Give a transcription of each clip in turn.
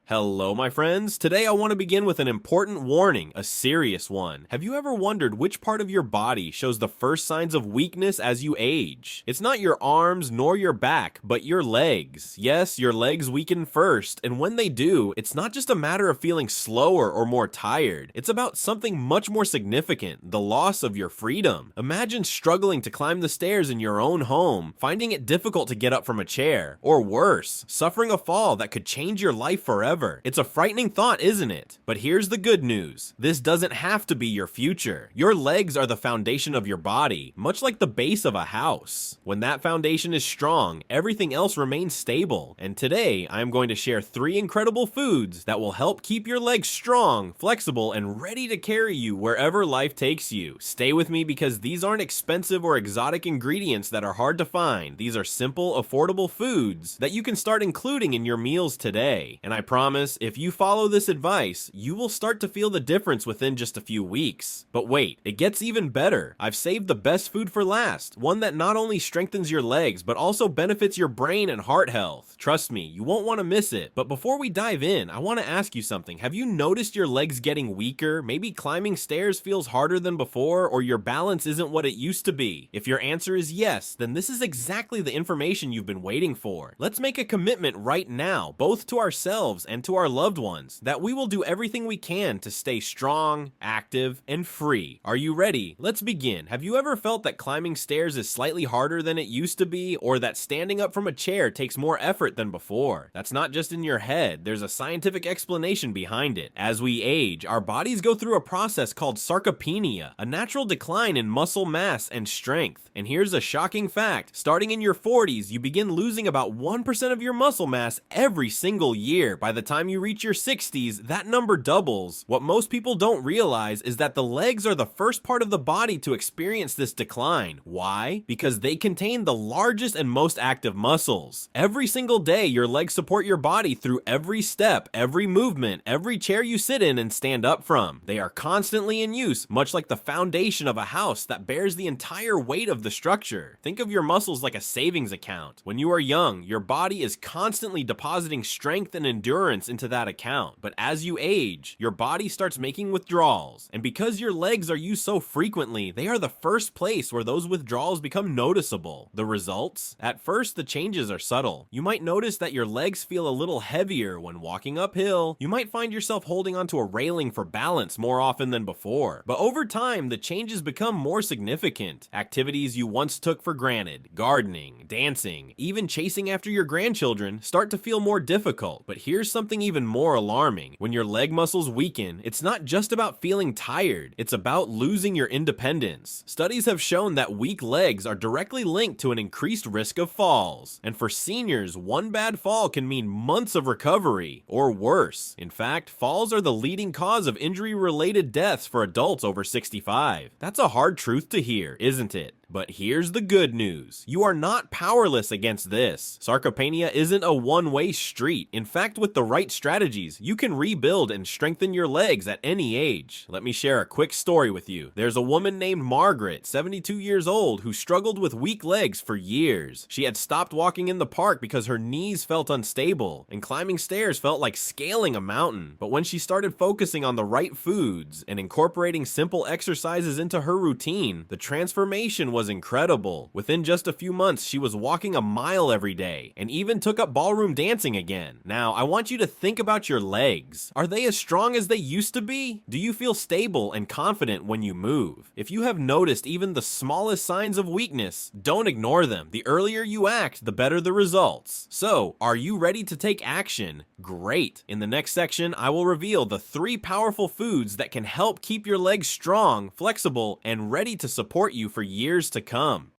Hello, my friends. Today I want to begin with an important warning, a serious one. Have you ever wondered which part of your body shows the first signs of weakness as you age? It's not your arms nor your back, but your legs. Yes, your legs weaken first, and when they do, it's not just a matter of feeling slower or more tired. It's about something much more significant, the loss of your freedom. Imagine struggling to climb the stairs in your own home, finding it difficult to get up from a chair, or worse, suffering a fall that could change your life forever. It's a frightening thought, isn't it? But here's the good news. This doesn't have to be your future. Your legs are the foundation of your body, much like the base of a house. When that foundation is strong, everything else remains stable. And today, I am going to share 3 incredible foods that will help keep your legs strong, flexible, and ready to carry you wherever life takes you. Stay with me because these aren't expensive or exotic ingredients that are hard to find. These are simple, affordable foods that you can start including in your meals today. And I promise, if you follow this advice, you will start to feel the difference within just a few weeks. But wait, it gets even better. I've saved the best food for last, one that not only strengthens your legs, but also benefits your brain and heart health. Trust me, you won't want to miss it. But before we dive in, I want to ask you something. Have you noticed your legs getting weaker? Maybe climbing stairs feels harder than before, or your balance isn't what it used to be? If your answer is yes, then this is exactly the information you've been waiting for. Let's make a commitment right now, both to ourselves and to our loved ones, that we will do everything we can to stay strong, active, and free. Are you ready? Let's begin. Have you ever felt that climbing stairs is slightly harder than it used to be, or that standing up from a chair takes more effort than before? That's not just in your head. There's a scientific explanation behind it. As we age, our bodies go through a process called sarcopenia, a natural decline in muscle mass and strength. And here's a shocking fact. Starting in your 40s, you begin losing about 1% of your muscle mass every single year. By the time you reach your 60s, that number doubles. What most people don't realize is that the legs are the first part of the body to experience this decline. Why? Because they contain the largest and most active muscles. Every single day, your legs support your body through every step, every movement, every chair you sit in and stand up from. They are constantly in use, much like the foundation of a house that bears the entire weight of the structure. Think of your muscles like a savings account. When you are young, your body is constantly depositing strength and endurance into that account. But as you age, your body starts making withdrawals. And because your legs are used so frequently, they are the first place where those withdrawals become noticeable. The results? At first, the changes are subtle. You might notice that your legs feel a little heavier when walking uphill. You might find yourself holding onto a railing for balance more often than before. But over time, the changes become more significant. Activities you once took for granted, gardening, dancing, even chasing after your grandchildren, start to feel more difficult. But here's something even more alarming. When your leg muscles weaken, it's not just about feeling tired, it's about losing your independence. Studies have shown that weak legs are directly linked to an increased risk of falls. And for seniors, one bad fall can mean months of recovery, or worse. In fact, falls are the leading cause of injury-related deaths for adults over 65. That's a hard truth to hear, isn't it? But here's the good news. You are not powerless against this. Sarcopenia isn't a one-way street. In fact, with the right strategies, you can rebuild and strengthen your legs at any age. Let me share a quick story with you. There's a woman named Margaret, 72 years old, who struggled with weak legs for years. She had stopped walking in the park because her knees felt unstable, and climbing stairs felt like scaling a mountain. But when she started focusing on the right foods and incorporating simple exercises into her routine, the transformation was incredible. Within just a few months, she was walking a mile every day and even took up ballroom dancing again. Now, I want you to think about your legs. Are they as strong as they used to be? Do you feel stable and confident when you move? If you have noticed even the smallest signs of weakness, don't ignore them. The earlier you act, the better the results. So, are you ready to take action? Great. In the next section, I will reveal the 3 powerful foods that can help keep your legs strong, flexible, and ready to support you for years to come.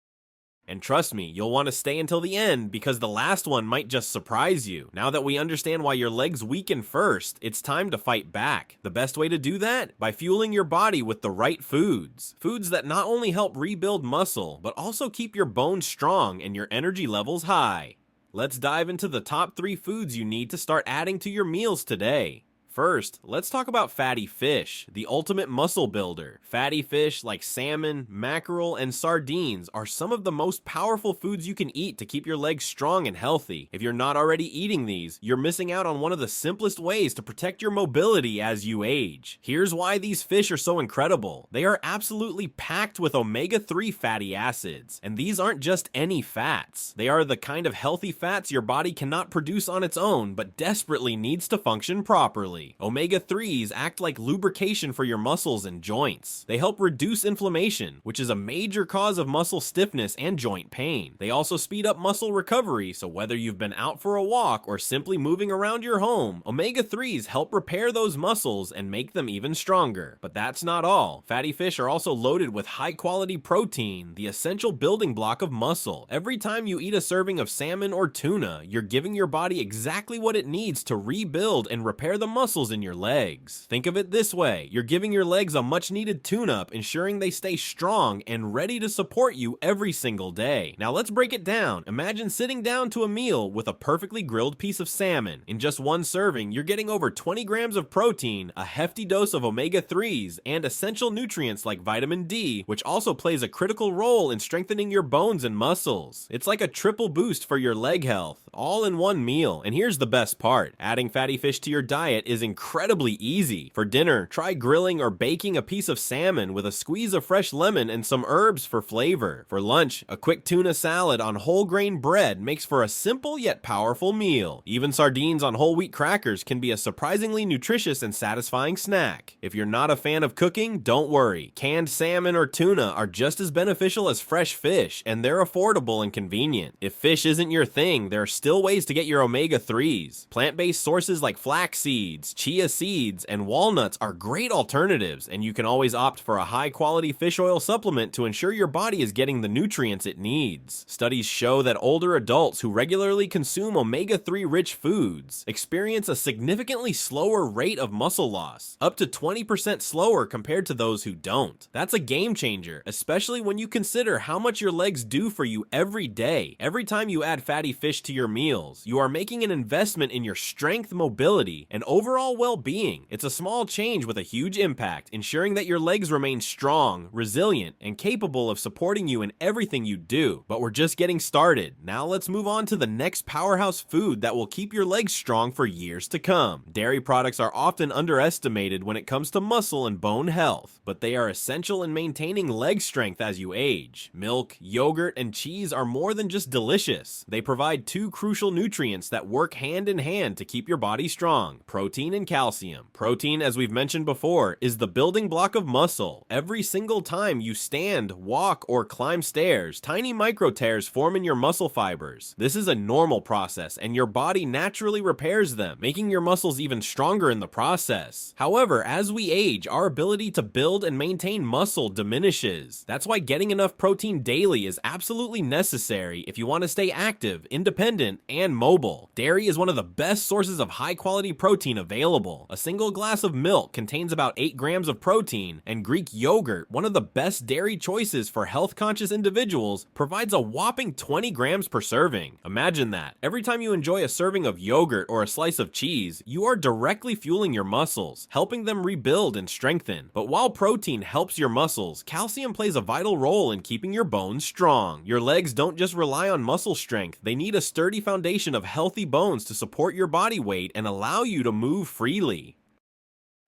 And trust me, you'll want to stay until the end because the last one might just surprise you. Now that we understand why your legs weaken first, it's time to fight back. The best way to do that? By fueling your body with the right foods. Foods that not only help rebuild muscle, but also keep your bones strong and your energy levels high. Let's dive into the top 3 foods you need to start adding to your meals today. First, let's talk about fatty fish, the ultimate muscle builder. Fatty fish like salmon, mackerel, and sardines are some of the most powerful foods you can eat to keep your legs strong and healthy. If you're not already eating these, you're missing out on one of the simplest ways to protect your mobility as you age. Here's why these fish are so incredible. They are absolutely packed with omega-3 fatty acids, and these aren't just any fats. They are the kind of healthy fats your body cannot produce on its own, but desperately needs to function properly. Omega-3s act like lubrication for your muscles and joints. They help reduce inflammation, which is a major cause of muscle stiffness and joint pain. They also speed up muscle recovery, so whether you've been out for a walk or simply moving around your home, omega-3s help repair those muscles and make them even stronger. But that's not all. Fatty fish are also loaded with high-quality protein, the essential building block of muscle. Every time you eat a serving of salmon or tuna, you're giving your body exactly what it needs to rebuild and repair the muscles in your legs. Think of it this way, you're giving your legs a much needed tune-up, ensuring they stay strong and ready to support you every single day. Now let's break it down. Imagine sitting down to a meal with a perfectly grilled piece of salmon. In just one serving, you're getting over 20 grams of protein, a hefty dose of omega-3s, and essential nutrients like vitamin D, which also plays a critical role in strengthening your bones and muscles. It's like a triple boost for your leg health, all in one meal. And here's the best part. Adding fatty fish to your diet is incredibly easy. For dinner, try grilling or baking a piece of salmon with a squeeze of fresh lemon and some herbs for flavor. For lunch, a quick tuna salad on whole grain bread makes for a simple yet powerful meal. Even sardines on whole wheat crackers can be a surprisingly nutritious and satisfying snack. If you're not a fan of cooking, don't worry. Canned salmon or tuna are just as beneficial as fresh fish, and they're affordable and convenient. If fish isn't your thing, there are still ways to get your omega-3s. Plant-based sources like flax seeds, chia seeds, and walnuts are great alternatives, and you can always opt for a high-quality fish oil supplement to ensure your body is getting the nutrients it needs. Studies show that older adults who regularly consume omega-3 rich foods experience a significantly slower rate of muscle loss, up to 20% slower compared to those who don't. That's a game changer, especially when you consider how much your legs do for you every day. Every time you add fatty fish to your meals, you are making an investment in your strength, mobility, and overall well-being. It's a small change with a huge impact, ensuring that your legs remain strong, resilient, and capable of supporting you in everything you do. But we're just getting started. Now let's move on to the next powerhouse food that will keep your legs strong for years to come. Dairy products are often underestimated when it comes to muscle and bone health, but they are essential in maintaining leg strength as you age. Milk, yogurt, and cheese are more than just delicious. They provide two crucial nutrients that work hand in hand to keep your body strong: protein and calcium. Protein, as we've mentioned before, is the building block of muscle. Every single time you stand, walk, or climb stairs, tiny micro tears form in your muscle fibers. This is a normal process, and your body naturally repairs them, making your muscles even stronger in the process. However, as we age, our ability to build and maintain muscle diminishes. That's why getting enough protein daily is absolutely necessary if you want to stay active, independent, and mobile. Dairy is one of the best sources of high-quality protein available. A single glass of milk contains about 8 grams of protein, and Greek yogurt, one of the best dairy choices for health-conscious individuals, provides a whopping 20 grams per serving. Imagine that. Every time you enjoy a serving of yogurt or a slice of cheese, you are directly fueling your muscles, helping them rebuild and strengthen. But while protein helps your muscles, calcium plays a vital role in keeping your bones strong. Your legs don't just rely on muscle strength, they need a sturdy foundation of healthy bones to support your body weight and allow you to move freely.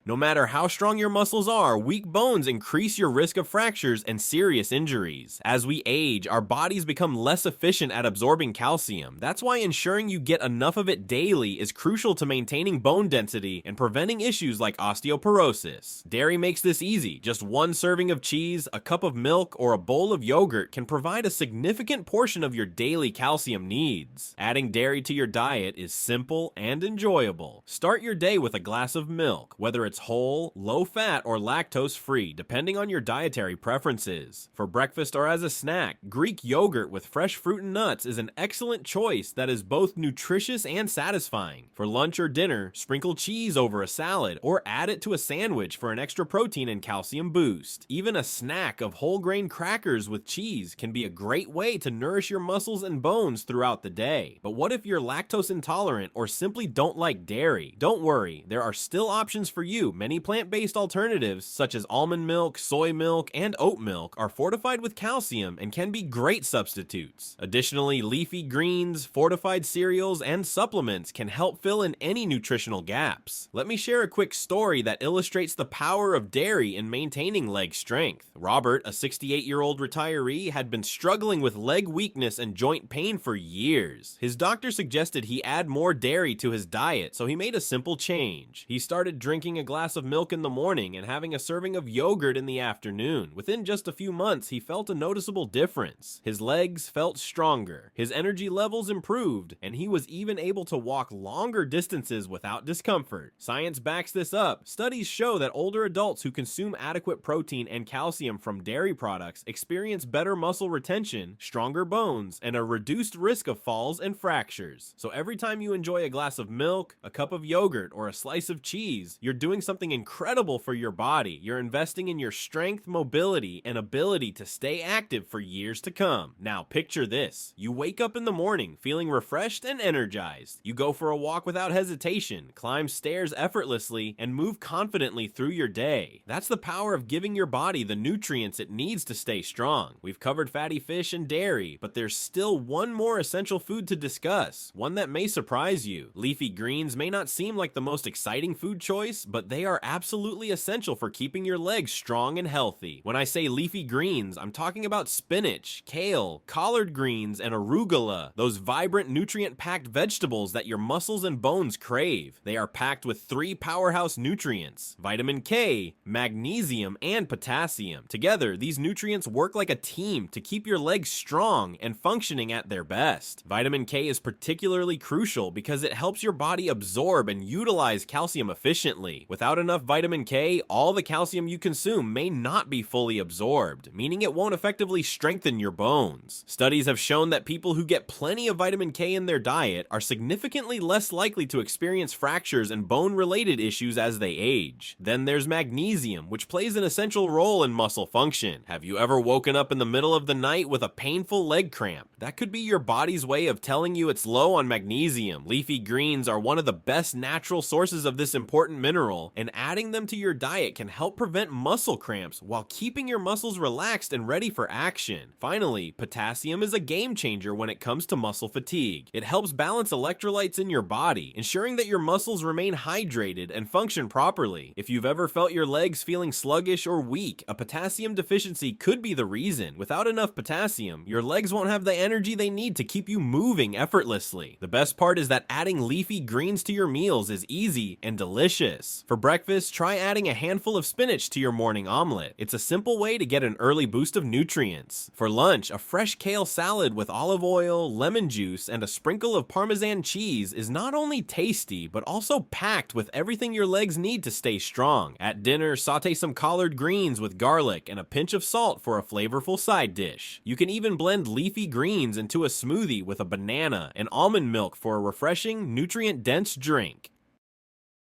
No matter how strong your muscles are, weak bones increase your risk of fractures and serious injuries. As we age, our bodies become less efficient at absorbing calcium. That's why ensuring you get enough of it daily is crucial to maintaining bone density and preventing issues like osteoporosis. Dairy makes this easy. Just one serving of cheese, a cup of milk, or a bowl of yogurt can provide a significant portion of your daily calcium needs. Adding dairy to your diet is simple and enjoyable. Start your day with a glass of milk, whether it's it's whole, low-fat, or lactose-free, depending on your dietary preferences. For breakfast or as a snack, Greek yogurt with fresh fruit and nuts is an excellent choice that is both nutritious and satisfying. For lunch or dinner, sprinkle cheese over a salad or add it to a sandwich for an extra protein and calcium boost. Even a snack of whole grain crackers with cheese can be a great way to nourish your muscles and bones throughout the day. But what if you're lactose intolerant or simply don't like dairy? Don't worry, there are still options for you. Many plant-based alternatives such as almond milk, soy milk, and oat milk are fortified with calcium and can be great substitutes. Additionally, leafy greens, fortified cereals, and supplements can help fill in any nutritional gaps. Let me share a quick story that illustrates the power of dairy in maintaining leg strength. Robert, a 68-year-old retiree, had been struggling with leg weakness and joint pain for years. His doctor suggested he add more dairy to his diet, so he made a simple change. He started drinking a glass of milk in the morning and having a serving of yogurt in the afternoon. Within just a few months, he felt a noticeable difference. His legs felt stronger, his energy levels improved, and he was even able to walk longer distances without discomfort. Science backs this up. Studies show that older adults who consume adequate protein and calcium from dairy products experience better muscle retention, stronger bones, and a reduced risk of falls and fractures. So every time you enjoy a glass of milk, a cup of yogurt, or a slice of cheese, you're doing something incredible for your body. You're investing in your strength, mobility, and ability to stay active for years to come. Now picture this. You wake up in the morning feeling refreshed and energized. You go for a walk without hesitation, climb stairs effortlessly, and move confidently through your day. That's the power of giving your body the nutrients it needs to stay strong. We've covered fatty fish and dairy, but there's still one more essential food to discuss, one that may surprise you. Leafy greens may not seem like the most exciting food choice, but they are absolutely essential for keeping your legs strong and healthy. When I say leafy greens, I'm talking about spinach, kale, collard greens, and arugula, those vibrant, nutrient-packed vegetables that your muscles and bones crave. They are packed with 3 powerhouse nutrients: vitamin K, magnesium, and potassium. Together, these nutrients work like a team to keep your legs strong and functioning at their best. Vitamin K is particularly crucial because it helps your body absorb and utilize calcium efficiently. Without enough vitamin K, all the calcium you consume may not be fully absorbed, meaning it won't effectively strengthen your bones. Studies have shown that people who get plenty of vitamin K in their diet are significantly less likely to experience fractures and bone-related issues as they age. Then there's magnesium, which plays an essential role in muscle function. Have you ever woken up in the middle of the night with a painful leg cramp? That could be your body's way of telling you it's low on magnesium. Leafy greens are one of the best natural sources of this important mineral, and adding them to your diet can help prevent muscle cramps while keeping your muscles relaxed and ready for action. Finally, potassium is a game changer when it comes to muscle fatigue. It helps balance electrolytes in your body, ensuring that your muscles remain hydrated and function properly. If you've ever felt your legs feeling sluggish or weak, a potassium deficiency could be the reason. Without enough potassium, your legs won't have the energy they need to keep you moving effortlessly. The best part is that adding leafy greens to your meals is easy and delicious. For breakfast, try adding a handful of spinach to your morning omelet. It's a simple way to get an early boost of nutrients. For lunch, a fresh kale salad with olive oil, lemon juice, and a sprinkle of Parmesan cheese is not only tasty, but also packed with everything your legs need to stay strong. At dinner, saute some collard greens with garlic and a pinch of salt for a flavorful side dish. You can even blend leafy greens into a smoothie with a banana and almond milk for a refreshing, nutrient-dense drink.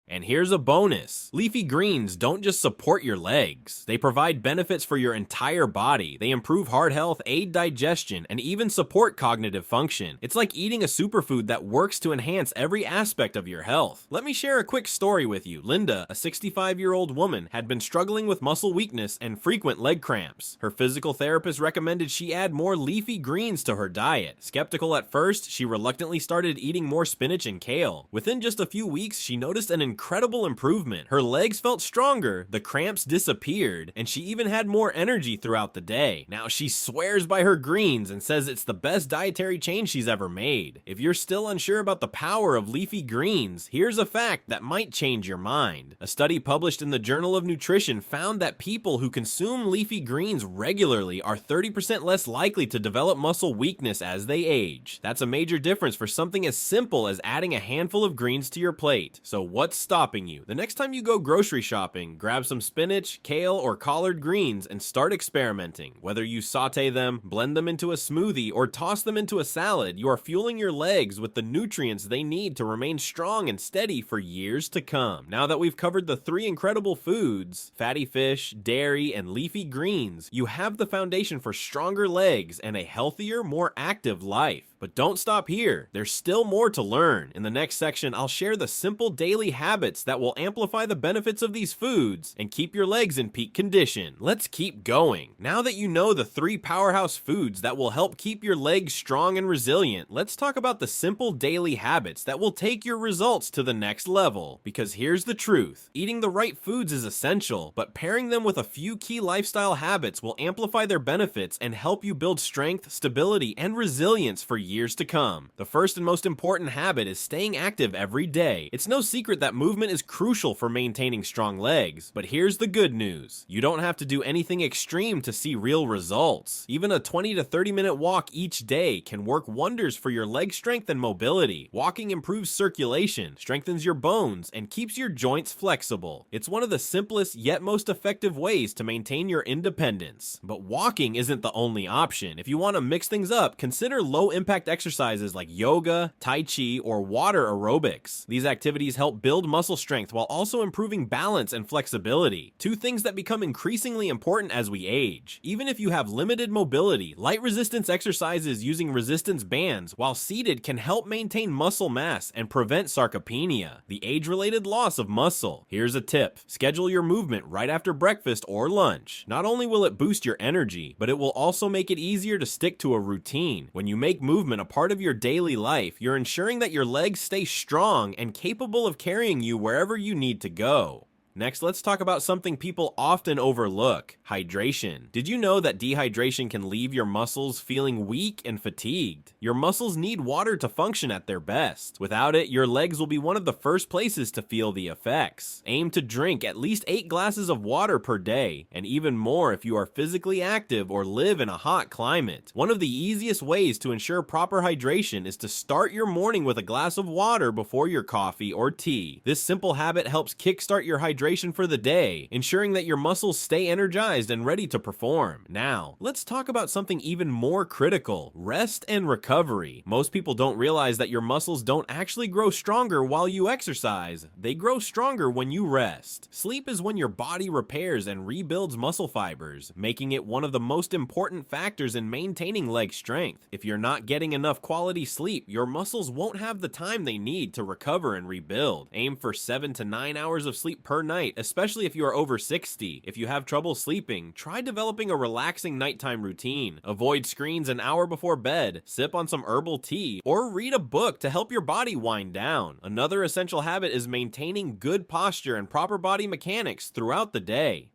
And here's a bonus. Leafy greens don't just support your legs. They provide benefits for your entire body. They improve heart health, aid digestion, and even support cognitive function. It's like eating a superfood that works to enhance every aspect of your health. Let me share a quick story with you. Linda, a 65-year-old woman, had been struggling with muscle weakness and frequent leg cramps. Her physical therapist recommended she add more leafy greens to her diet. Skeptical at first, she reluctantly started eating more spinach and kale. Within just a few weeks, she noticed an incredible improvement. Her legs felt stronger, the cramps disappeared, and she even had more energy throughout the day. Now she swears by her greens and says it's the best dietary change she's ever made. If you're still unsure about the power of leafy greens, here's a fact that might change your mind. A study published in the Journal of Nutrition found that people who consume leafy greens regularly are 30% less likely to develop muscle weakness as they age. That's a major difference for something as simple as adding a handful of greens to your plate. So what's stopping you. The next time you go grocery shopping, grab some spinach, kale, or collard greens and start experimenting. Whether you saute them, blend them into a smoothie, or toss them into a salad, you are fueling your legs with the nutrients they need to remain strong and steady for years to come. Now that we've covered the three incredible foods, fatty fish, dairy, and leafy greens, you have the foundation for stronger legs and a healthier, more active life. But don't stop here. There's still more to learn. In the next section, I'll share the simple daily habits that will amplify the benefits of these foods and keep your legs in peak condition. Let's keep going. Now that you know the three powerhouse foods that will help keep your legs strong and resilient, let's talk about the simple daily habits that will take your results to the next level. Because here's the truth. Eating the right foods is essential, but pairing them with a few key lifestyle habits will amplify their benefits and help you build strength, stability, and resilience for years to come. The first and most important habit is staying active every day. It's no secret that movement is crucial for maintaining strong legs, but here's the good news. You don't have to do anything extreme to see real results. Even a 20 to 30 minute walk each day can work wonders for your leg strength and mobility. Walking improves circulation, strengthens your bones, and keeps your joints flexible. It's one of the simplest yet most effective ways to maintain your independence. But walking isn't the only option. If you want to mix things up, consider low impact exercises like yoga, tai chi, or water aerobics. These activities help build muscle strength while also improving balance and flexibility, two things that become increasingly important as we age. Even if you have limited mobility, light resistance exercises using resistance bands while seated can help maintain muscle mass and prevent sarcopenia, the age-related loss of muscle. Here's a tip. Schedule your movement right after breakfast or lunch. Not only will it boost your energy, but it will also make it easier to stick to a routine. When you make movement a part of your daily life, you're ensuring that your legs stay strong and capable of carrying you wherever you need to go. Next, let's talk about something people often overlook: hydration. Did you know that dehydration can leave your muscles feeling weak and fatigued? Your muscles need water to function at their best. Without it, your legs will be one of the first places to feel the effects. Aim to drink at least 8 glasses of water per day, and even more if you are physically active or live in a hot climate. One of the easiest ways to ensure proper hydration is to start your morning with a glass of water before your coffee or tea. This simple habit helps kickstart your hydration for the day, ensuring that your muscles stay energized and ready to perform. Now, let's talk about something even more critical: rest and recovery. Most people don't realize that your muscles don't actually grow stronger while you exercise. They grow stronger when you rest. Sleep is when your body repairs and rebuilds muscle fibers, making it one of the most important factors in maintaining leg strength. If you're not getting enough quality sleep, your muscles won't have the time they need to recover and rebuild. Aim for 7 to 9 hours of sleep per night, especially if you are over 60. If you have trouble sleeping, try developing a relaxing nighttime routine. Avoid screens an hour before bed, sip on some herbal tea, or read a book to help your body wind down. Another essential habit is maintaining good posture and proper body mechanics throughout the day.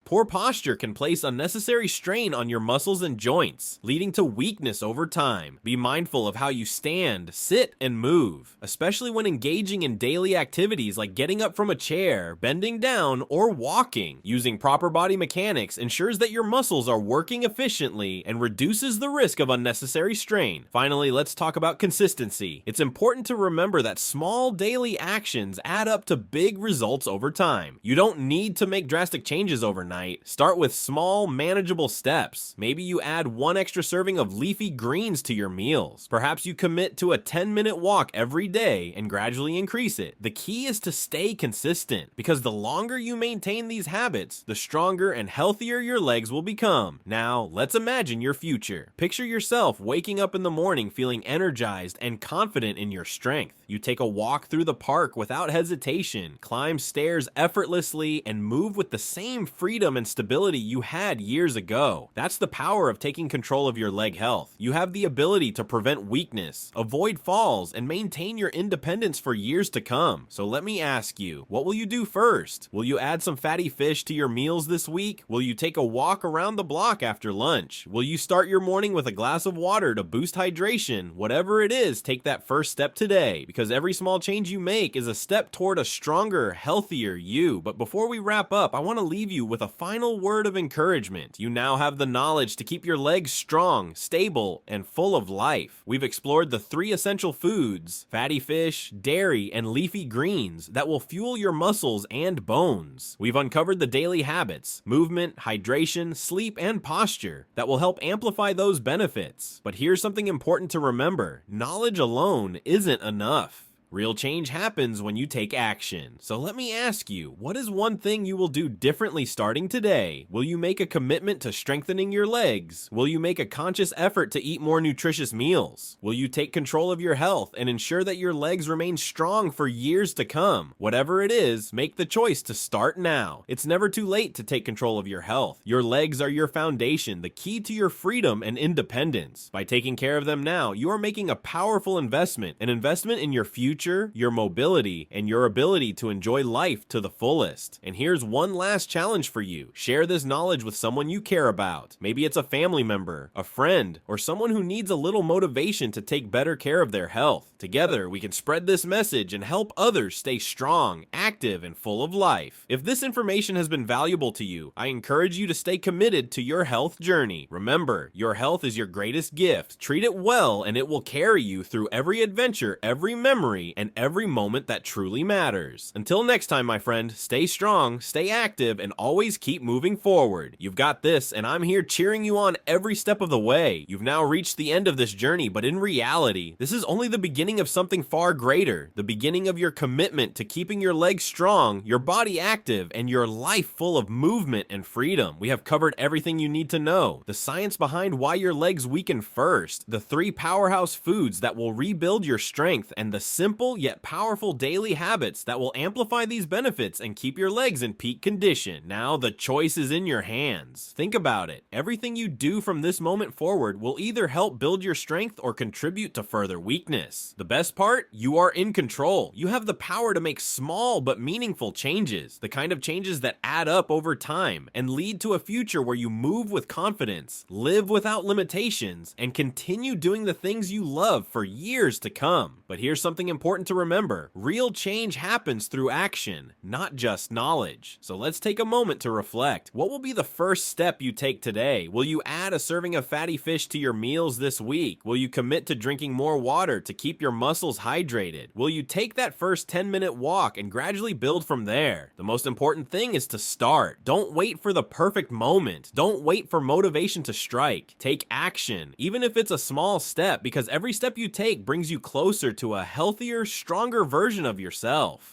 Poor posture can place unnecessary strain on your muscles and joints, leading to weakness over time. Be mindful of how you stand, sit, and move, especially when engaging in daily activities like getting up from a chair, bending down, or walking. Using proper body mechanics ensures that your muscles are working efficiently and reduces the risk of unnecessary strain. Finally, let's talk about consistency. It's important to remember that small daily actions add up to big results over time. You don't need to make drastic changes overnight. Start with small, manageable steps. Maybe you add 1 extra serving of leafy greens to your meals. Perhaps you commit to a 10-minute walk every day and gradually increase it. The key is to stay consistent, because the longer you maintain these habits, the stronger and healthier your legs will become. Now, let's imagine your future. Picture yourself waking up in the morning feeling energized and confident in your strength. You take a walk through the park without hesitation, climb stairs effortlessly, and move with the same freedom and stability you had years ago. That's the power of taking control of your leg health. You have the ability to prevent weakness, avoid falls, and maintain your independence for years to come. So let me ask you, what will you do first? Will you add some fatty fish to your meals this week? Will you take a walk around the block after lunch? Will you start your morning with a glass of water to boost hydration? Whatever it is, take that first step today, because every small change you make is a step toward a stronger, healthier you. But before we wrap up, I want to leave you with a final word of encouragement. You now have the knowledge to keep your legs strong, stable, and full of life. We've explored the 3 essential foods, fatty fish, dairy, and leafy greens, that will fuel your muscles and bones. We've uncovered the daily habits, movement, hydration, sleep, and posture that will help amplify those benefits. But here's something important to remember: knowledge alone isn't enough. Real change happens when you take action. So let me ask you, what is one thing you will do differently starting today? Will you make a commitment to strengthening your legs? Will you make a conscious effort to eat more nutritious meals? Will you take control of your health and ensure that your legs remain strong for years to come? Whatever it is, make the choice to start now. It's never too late to take control of your health. Your legs are your foundation, the key to your freedom and independence. By taking care of them now, you are making a powerful investment, an investment in your future, your mobility, and your ability to enjoy life to the fullest. And here's one last challenge for you. Share this knowledge with someone you care about. Maybe it's a family member, a friend, or someone who needs a little motivation to take better care of their health. Together, we can spread this message and help others stay strong, active, and full of life. If this information has been valuable to you, I encourage you to stay committed to your health journey. Remember, your health is your greatest gift. Treat it well, and it will carry you through every adventure, every memory, and every moment that truly matters. Until next time, my friend, stay strong, stay active, and always keep moving forward. You've got this, and I'm here cheering you on every step of the way. You've now reached the end of this journey, but in reality, this is only the beginning of something far greater, the beginning of your commitment to keeping your legs strong, your body active, and your life full of movement and freedom. We have covered everything you need to know, the science behind why your legs weaken first, the 3 powerhouse foods that will rebuild your strength, and the simple yet powerful daily habits that will amplify these benefits and keep your legs in peak condition. Now the choice is in your hands. Think about it. Everything you do from this moment forward will either help build your strength or contribute to further weakness. The best part? You are in control. You have the power to make small but meaningful changes, the kind of changes that add up over time and lead to a future where you move with confidence, live without limitations, and continue doing the things you love for years to come. But here's something important to remember. Real change happens through action, not just knowledge. So let's take a moment to reflect. What will be the first step you take today? Will you add a serving of fatty fish to your meals this week? Will you commit to drinking more water to keep your muscles hydrated? Will you take that first 10-minute walk and gradually build from there? The most important thing is to start. Don't wait for the perfect moment. Don't wait for motivation to strike. Take action, even if it's a small step, because every step you take brings you closer to a healthier, stronger version of yourself.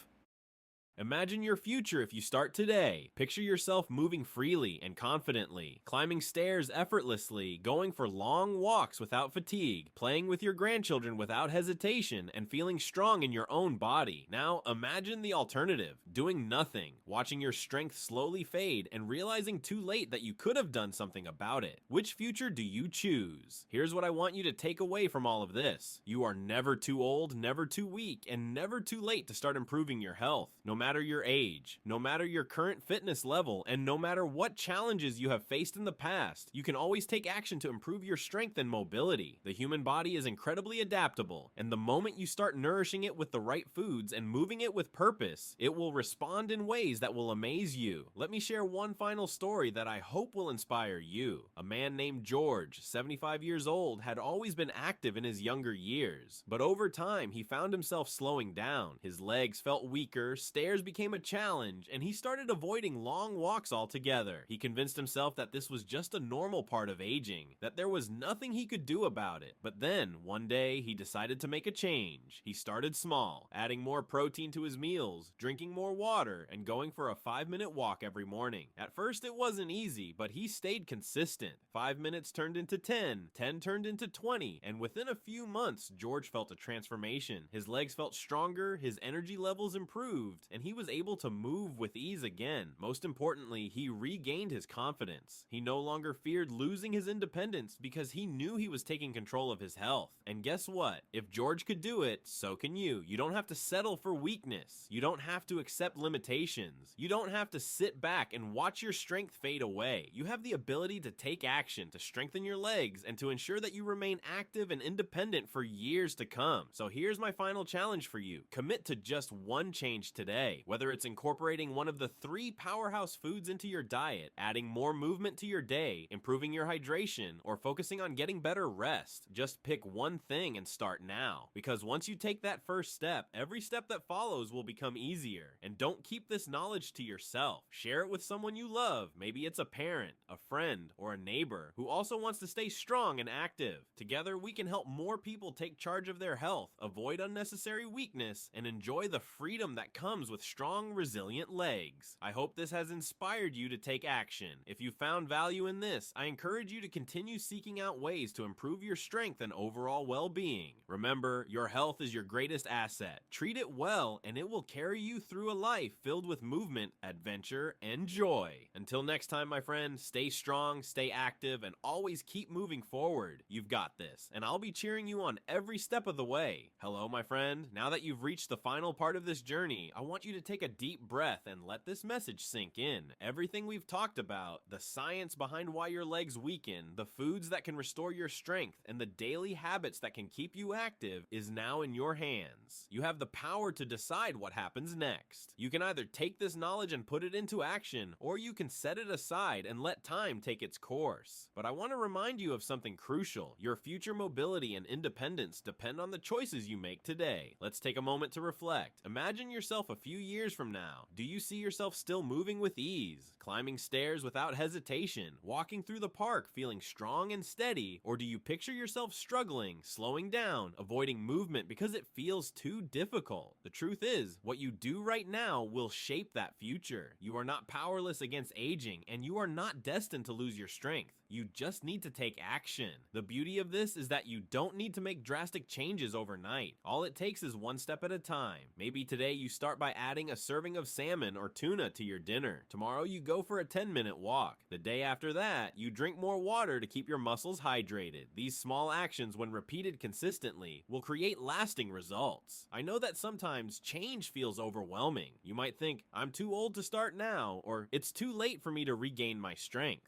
Imagine your future if you start today. Picture yourself moving freely and confidently, climbing stairs effortlessly, going for long walks without fatigue, playing with your grandchildren without hesitation, and feeling strong in your own body. Now imagine the alternative, doing nothing, watching your strength slowly fade, and realizing too late that you could have done something about it. Which future do you choose? Here's what I want you to take away from all of this. You are never too old, never too weak, and never too late to start improving your health. No matter your age, no matter your current fitness level, and no matter what challenges you have faced in the past, you can always take action to improve your strength and mobility. The human body is incredibly adaptable, and the moment you start nourishing it with the right foods and moving it with purpose, it will respond in ways that will amaze you. Let me share one final story that I hope will inspire you. A man named George, 75 years old, had always been active in his younger years, but over time he found himself slowing down. His legs felt weaker, stairs became a challenge, and he started avoiding long walks altogether. He convinced himself that this was just a normal part of aging, that there was nothing he could do about it. But then, one day, he decided to make a change. He started small, adding more protein to his meals, drinking more water, and going for a 5-minute walk every morning. At first, it wasn't easy, but he stayed consistent. 5 minutes turned into 10, 10 turned into 20, and within a few months, George felt a transformation. His legs felt stronger, his energy levels improved, and he was able to move with ease again. Most importantly, he regained his confidence. He no longer feared losing his independence because he knew he was taking control of his health. And guess what? If George could do it, so can you. You don't have to settle for weakness. You don't have to accept limitations. You don't have to sit back and watch your strength fade away. You have the ability to take action, to strengthen your legs, and to ensure that you remain active and independent for years to come. So here's my final challenge for you. Commit to just one change today. day. Whether it's incorporating one of the 3 powerhouse foods into your diet, adding more movement to your day, improving your hydration, or focusing on getting better rest, just pick one thing and start now. Because once you take that first step, every step that follows will become easier. And don't keep this knowledge to yourself. Share it with someone you love. Maybe it's a parent, a friend, or a neighbor who also wants to stay strong and active. Together, we can help more people take charge of their health, avoid unnecessary weakness, and enjoy the freedom that comes with strong, resilient legs. I hope this has inspired you to take action. If you found value in this, I encourage you to continue seeking out ways to improve your strength and overall well-being. Remember, your health is your greatest asset. Treat it well, and it will carry you through a life filled with movement, adventure, and joy. Until next time, my friend, stay strong, stay active, and always keep moving forward. You've got this, and I'll be cheering you on every step of the way. Hello, my friend. Now that you've reached the final part of this journey, I want you to take a deep breath and let this message sink in. Everything we've talked about, the science behind why your legs weaken, the foods that can restore your strength, and the daily habits that can keep you active is now in your hands. You have the power to decide what happens next. You can either take this knowledge and put it into action, or you can set it aside and let time take its course. But I want to remind you of something crucial. Your future mobility and independence depend on the choices you make today. Let's take a moment to reflect. Imagine yourself a few years from now. Do you see yourself still moving with ease, climbing stairs without hesitation, walking through the park feeling strong and steady, or do you picture yourself struggling, slowing down, avoiding movement because it feels too difficult? The truth is, what you do right now will shape that future. You are not powerless against aging, and you are not destined to lose your strength. You just need to take action. The beauty of this is that you don't need to make drastic changes overnight. All it takes is one step at a time. Maybe today you start by adding a serving of salmon or tuna to your dinner. Tomorrow you go for a 10-minute walk. The day after that, you drink more water to keep your muscles hydrated. These small actions, when repeated consistently, will create lasting results. I know that sometimes change feels overwhelming. You might think, I'm too old to start now, or it's too late for me to regain my strength.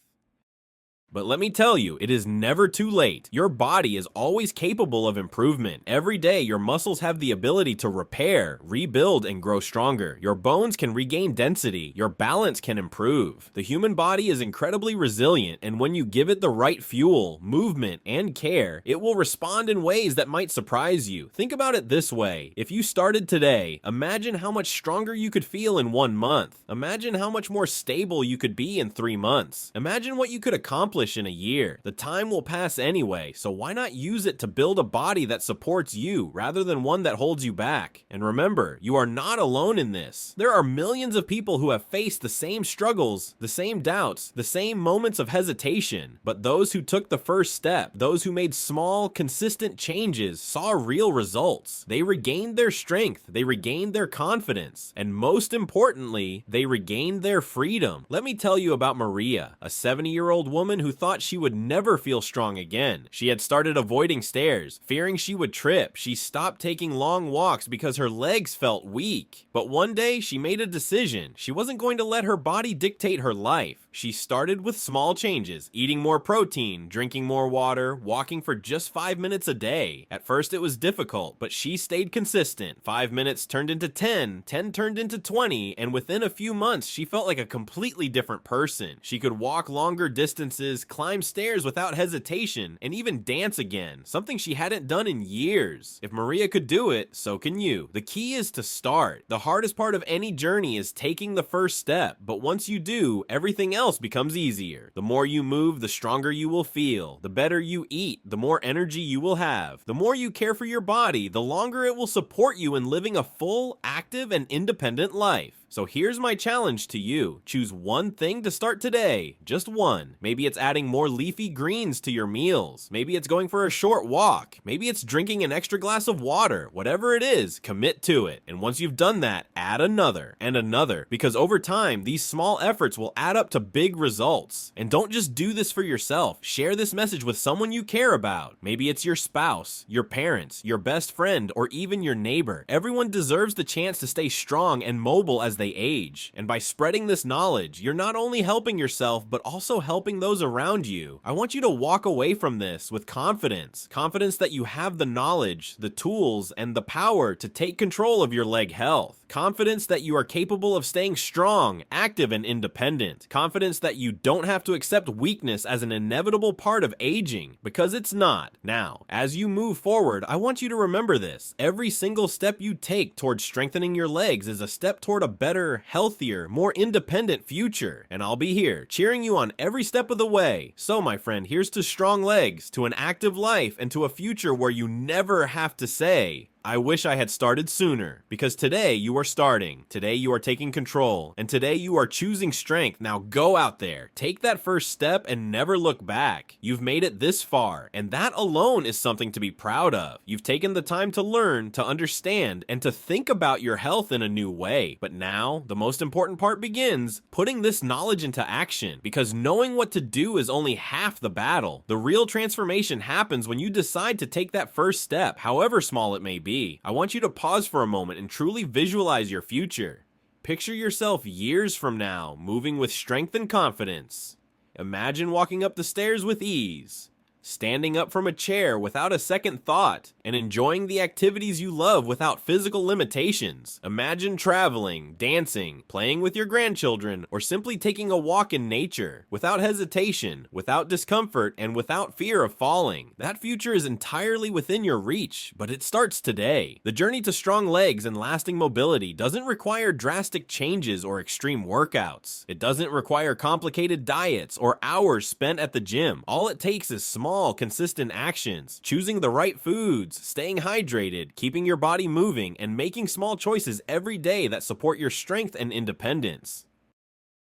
But let me tell you, it is never too late. Your body is always capable of improvement. Every day, your muscles have the ability to repair, rebuild, and grow stronger. Your bones can regain density. Your balance can improve. The human body is incredibly resilient, and when you give it the right fuel, movement, and care, it will respond in ways that might surprise you. Think about it this way. If you started today, imagine how much stronger you could feel in 1 month. Imagine how much more stable you could be in 3 months. Imagine what you could accomplish in a year. The time will pass anyway, so why not use it to build a body that supports you rather than one that holds you back? And remember, you are not alone in this. There are millions of people who have faced the same struggles, the same doubts, the same moments of hesitation. But those who took the first step, those who made small, consistent changes, saw real results. They regained their strength, they regained their confidence, and most importantly, they regained their freedom. Let me tell you about Maria, a 70-year-old woman who thought she would never feel strong again. She had started avoiding stairs, fearing she would trip. She stopped taking long walks because her legs felt weak. But one day, she made a decision. She wasn't going to let her body dictate her life. She started with small changes, eating more protein, drinking more water, walking for just 5 minutes a day. At first, it was difficult, but she stayed consistent. 5 minutes turned into 10, 10 turned into 20, and within a few months, she felt like a completely different person. She could walk longer distances, climb stairs without hesitation, and even dance again, something she hadn't done in years. If Maria could do it, so can you. The key is to start. The hardest part of any journey is taking the first step, but once you do, everything else becomes easier. The more you move, the stronger you will feel. The better you eat, the more energy you will have. The more you care for your body, the longer it will support you in living a full, active, and independent life. So here's my challenge to you. Choose one thing to start today. Just one. Maybe it's adding more leafy greens to your meals. Maybe it's going for a short walk. Maybe it's drinking an extra glass of water. Whatever it is, commit to it. And once you've done that, add another and another. Because over time, these small efforts will add up to big results. And don't just do this for yourself. Share this message with someone you care about. Maybe it's your spouse, your parents, your best friend, or even your neighbor. Everyone deserves the chance to stay strong and mobile as as they age. And by spreading this knowledge, you're not only helping yourself, but also helping those around you. I want you to walk away from this with confidence. Confidence that you have the knowledge, the tools, and the power to take control of your leg health. Confidence that you are capable of staying strong, active, and independent. Confidence that you don't have to accept weakness as an inevitable part of aging, because it's not. Now, as you move forward, I want you to remember this. Every single step you take towards strengthening your legs is a step toward a better, healthier, more independent future. And I'll be here, cheering you on every step of the way. So, my friend, here's to strong legs, to an active life, and to a future where you never have to say, I wish I had started sooner, because today you are starting, today you are taking control, and today you are choosing strength. Now go out there, take that first step and never look back. You've made it this far, and that alone is something to be proud of. You've taken the time to learn, to understand, and to think about your health in a new way. But now, the most important part begins, putting this knowledge into action, because knowing what to do is only half the battle. The real transformation happens when you decide to take that first step, however small it may be. I want you to pause for a moment and truly visualize your future. Picture yourself years from now, moving with strength and confidence. Imagine walking up the stairs with ease, standing up from a chair without a second thought, and enjoying the activities you love without physical limitations. Imagine traveling, dancing, playing with your grandchildren, or simply taking a walk in nature, without hesitation, without discomfort, and without fear of falling. That future is entirely within your reach, but it starts today. The journey to strong legs and lasting mobility doesn't require drastic changes or extreme workouts. It doesn't require complicated diets or hours spent at the gym. All it takes is small, consistent actions, choosing the right foods, staying hydrated, keeping your body moving, and making small choices every day that support your strength and independence.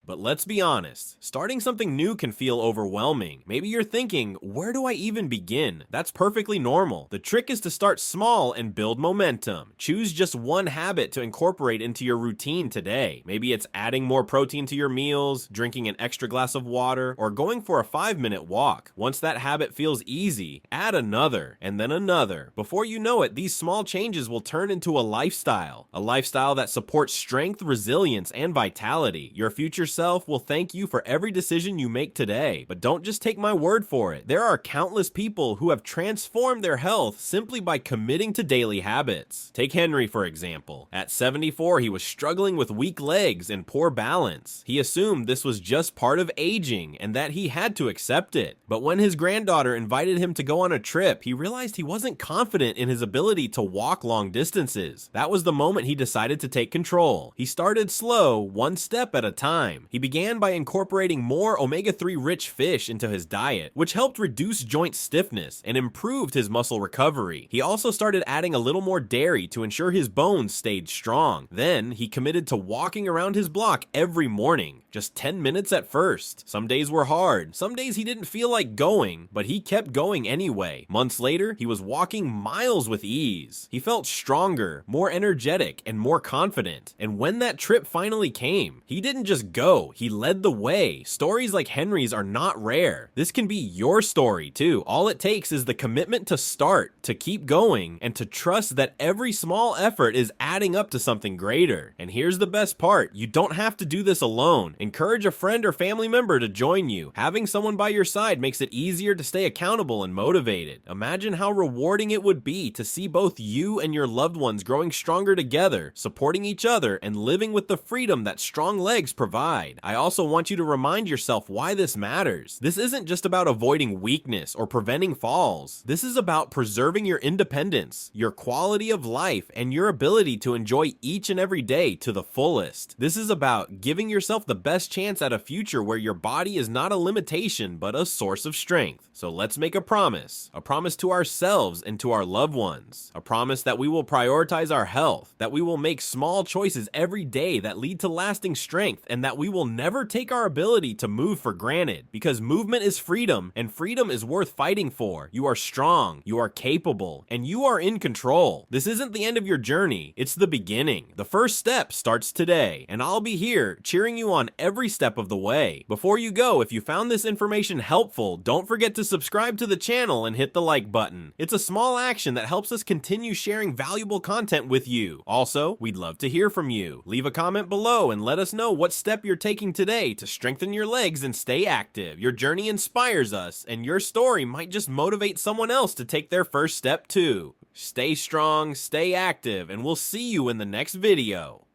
But let's be honest, starting something new can feel overwhelming. Maybe you're thinking, where do I even begin? That's perfectly normal. The trick is to start small and build momentum. Choose just one habit to incorporate into your routine today. Maybe it's adding more protein to your meals, drinking an extra glass of water, or going for a 5-minute walk. Once that habit feels easy, add another, and then another. Before you know it, these small changes will turn into a lifestyle that supports strength, resilience, and vitality. Your future self will thank you for every decision you make today. But don't just take my word for it. There are countless people who have transformed their health simply by committing to daily habits. Take Henry, for example. At 74, he was struggling with weak legs and poor balance. He assumed this was just part of aging and that he had to accept it. But when his granddaughter invited him to go on a trip, he realized he wasn't confident in his ability to walk long distances. That was the moment he decided to take control. He started slow, one step at a time. He began by incorporating more omega-3 rich fish into his diet, which helped reduce joint stiffness and improved his muscle recovery. He also started adding a little more dairy to ensure his bones stayed strong. Then, he committed to walking around his block every morning, just 10 minutes at first. Some days were hard, some days he didn't feel like going, but he kept going anyway. Months later, he was walking miles with ease. He felt stronger, more energetic, and more confident. And when that trip finally came, he didn't just go, he led the way. Stories like Henry's are not rare. This can be your story too. All it takes is the commitment to start, to keep going, and to trust that every small effort is adding up to something greater. And here's the best part, you don't have to do this alone. Encourage a friend or family member to join you. Having someone by your side makes it easier to stay accountable and motivated. Imagine how rewarding it would be to see both you and your loved ones growing stronger together, supporting each other, and living with the freedom that strong legs provide. I also want you to remind yourself why this matters. This isn't just about avoiding weakness or preventing falls. This is about preserving your independence, your quality of life, and your ability to enjoy each and every day to the fullest. This is about giving yourself the best chance at a future where your body is not a limitation but a source of strength. So let's make a promise to ourselves and to our loved ones, a promise that we will prioritize our health, that we will make small choices every day that lead to lasting strength, and that we we will never take our ability to move for granted, because movement is freedom, and freedom is worth fighting for. You are strong, you are capable, and you are in control. This isn't the end of your journey, it's the beginning. The first step starts today, and I'll be here cheering you on every step of the way. Before you go, if you found this information helpful, don't forget to subscribe to the channel and hit the like button. It's a small action that helps us continue sharing valuable content with you. Also, we'd love to hear from you. Leave a comment below and let us know what step you're taking today to strengthen your legs and stay active. Your journey inspires us, and your story might just motivate someone else to take their first step too. Stay strong, stay active, and we'll see you in the next video.